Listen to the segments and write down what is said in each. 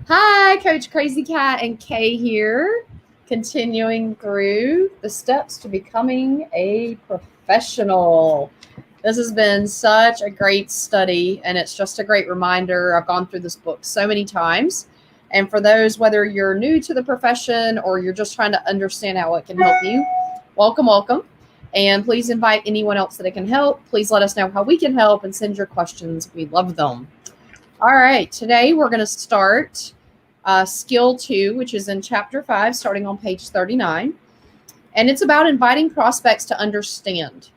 Hi, Coach Crazy Cat and Kay here, continuing through the steps to becoming a professional. This has been such a great study, and it's just a great reminder. I've gone through this book so many times. And for those, whether you're new to the profession or you're just trying to understand how it can help you, welcome, welcome. And please invite anyone else that it can help. Please let us know how we can help and send your questions. We love them. All right, today we're going to start skill 2, which is in chapter 5, starting on page 39. And it's about inviting prospects to understand.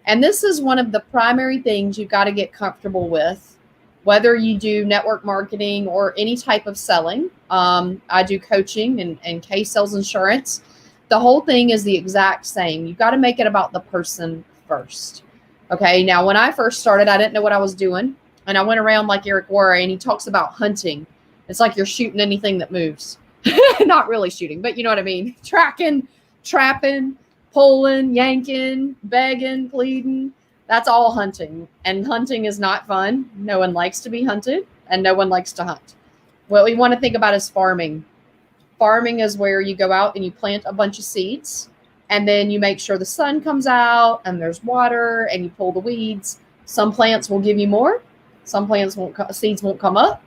And this is one of the primary things you've got to get comfortable with, whether you do network marketing or any type of selling. I do coaching and Kay sells insurance. The whole thing is the exact same. You've got to make it about the person first. Okay, now when I first started, I didn't know what I was doing. And I went around like Eric Worre, and he talks about hunting. It's like you're shooting anything that moves. Not really shooting, but you know what I mean. Tracking, trapping, pulling, yanking, begging, pleading. That's all hunting. And hunting is not fun. No one likes to be hunted, and no one likes to hunt. What we want to think about is farming. Farming is where you go out and you plant a bunch of seeds, and then you make sure the sun comes out and there's water, and you pull the weeds. Some plants will give you more. Some plants seeds won't come up.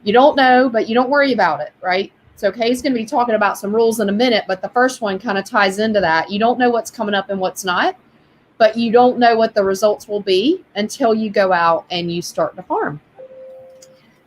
You don't know, but you don't worry about it, right? So Kay's going to be talking about some rules in a minute, but the first one kind of ties into that. You don't know what's coming up and what's not, but you don't know what the results will be until you go out and you start to farm.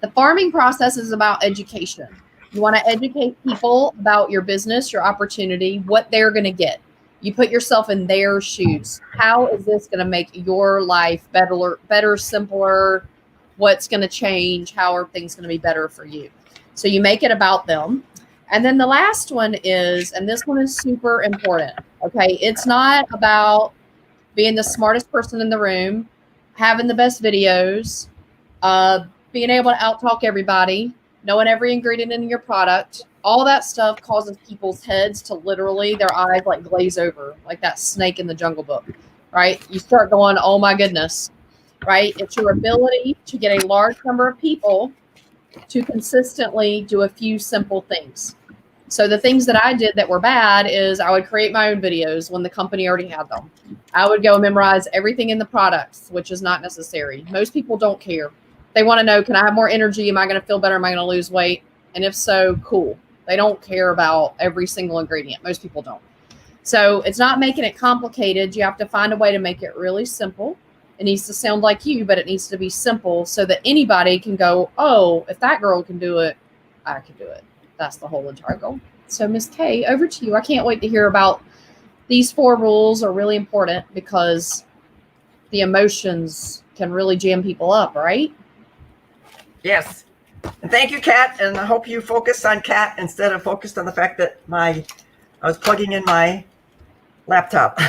The farming process is about education. You want to educate people about your business, your opportunity, what they're going to get. You put yourself in their shoes. How is this going to make your life better, simpler? What's going to change? How are things going to be better for you? So you make it about them. And then the last one is, and this one is super important, okay? It's not about being the smartest person in the room, having the best videos, being able to outtalk everybody, knowing every ingredient in your product. All that stuff causes people's heads to literally, their eyes like glaze over, like that snake in the Jungle Book, right? You start going, oh my goodness, right? It's your ability to get a large number of people to consistently do a few simple things. So the things that I did that were bad is I would create my own videos when the company already had them. I would go memorize everything in the products, which is not necessary. Most people don't care. They want to know, can I have more energy? Am I going to feel better? Am I going to lose weight? And if so, cool. They don't care about every single ingredient. Most people don't. So it's not making it complicated. You have to find a way to make it really simple. It needs to sound like you, but it needs to be simple so that anybody can go, oh, if that girl can do it, I can do it. That's the whole entire goal. So Miss Kay, over to you. I can't wait to hear about these 4 rules are really important because the emotions can really jam people up, right? Yes. And thank you, Kat. And I hope you focused on Kat instead of focused on the fact that I was plugging in my laptop.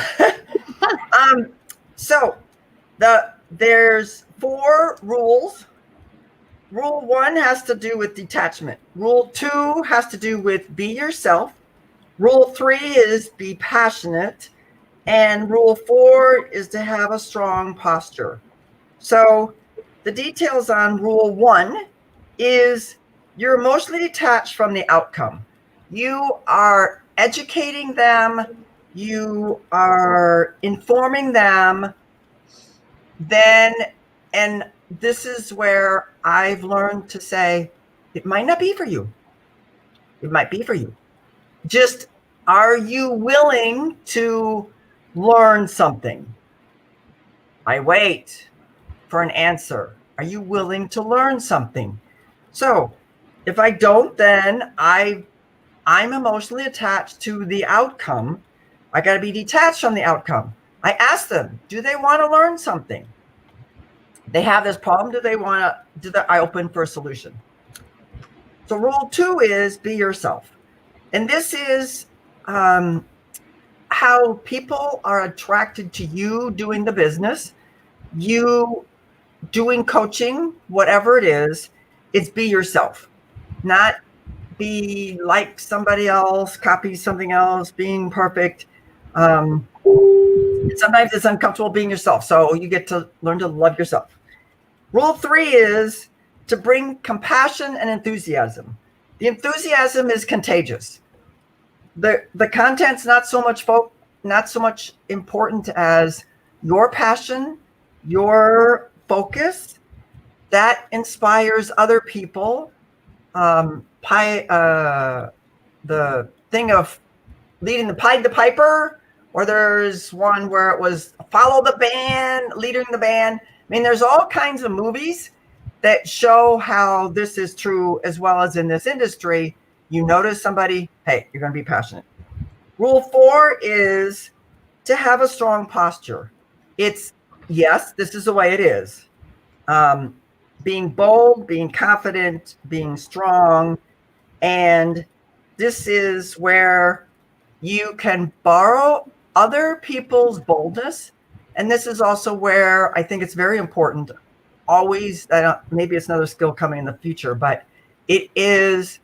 So there's 4 rules. Rule 1 has to do with detachment. Rule 2 has to do with be yourself. Rule 3 is be passionate. And rule 4 is to have a strong posture. So the details on rule 1 is you're emotionally detached from the outcome. You are educating them. You are informing them. Then, and this is where I've learned to say, it might not be for you. It might be for you. Just, are you willing to learn something? I wait for an answer. Are you willing to learn something? So if I don't, then I'm emotionally attached to the outcome. I got to be detached from the outcome. I ask them, do they want to learn something? They have this problem. I open for a solution. So rule 2 is be yourself. And this is how people are attracted to you doing the business, you doing coaching, whatever it is, it's be yourself, not be like somebody else, copy something else, being perfect. Sometimes it's uncomfortable being yourself. So you get to learn to love yourself. Rule 3 is to bring compassion and enthusiasm. The enthusiasm is contagious. The content's not so much important as your passion, your focus that inspires other people. The thing of leading the Pied the Piper, or there's one where it was follow the band, leading the band. I mean, there's all kinds of movies that show how this is true, as well as in this industry. You notice somebody, hey, you're going to be passionate. Rule 4 is to have a strong posture. It's, yes, this is the way it is. Being bold, being confident, being strong. And this is where you can borrow other people's boldness. And this is also where I think it's very important. Always, maybe it's another skill coming in the future, but it is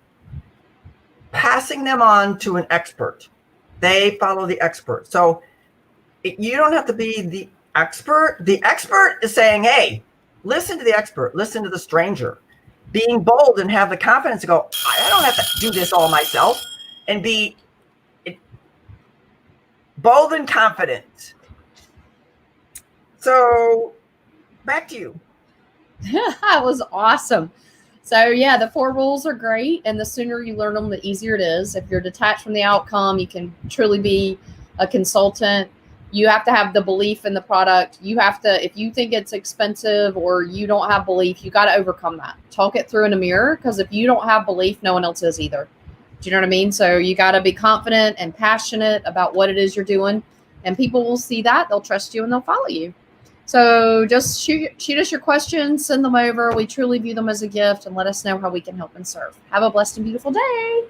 passing them on to an expert. They follow the expert. So you don't have to be the expert. The expert is saying, hey, listen to the expert, listen to the stranger. Being bold and have the confidence to go, I don't have to do this all myself, and be bold and confident. So back to you. That was awesome. So yeah, the 4 rules are great, and the sooner you learn them, the easier it is. If you're detached from the outcome, you can truly be a consultant. You have to have the belief in the product. You have to, if you think it's expensive or you don't have belief, you got to overcome that. Talk it through in a mirror, because if you don't have belief, no one else is either. Do you know what I mean? So you got to be confident and passionate about what it is you're doing, and people will see that. They'll trust you and they'll follow you. So just shoot us your questions, send them over. We truly view them as a gift, and let us know how we can help and serve. Have a blessed and beautiful day.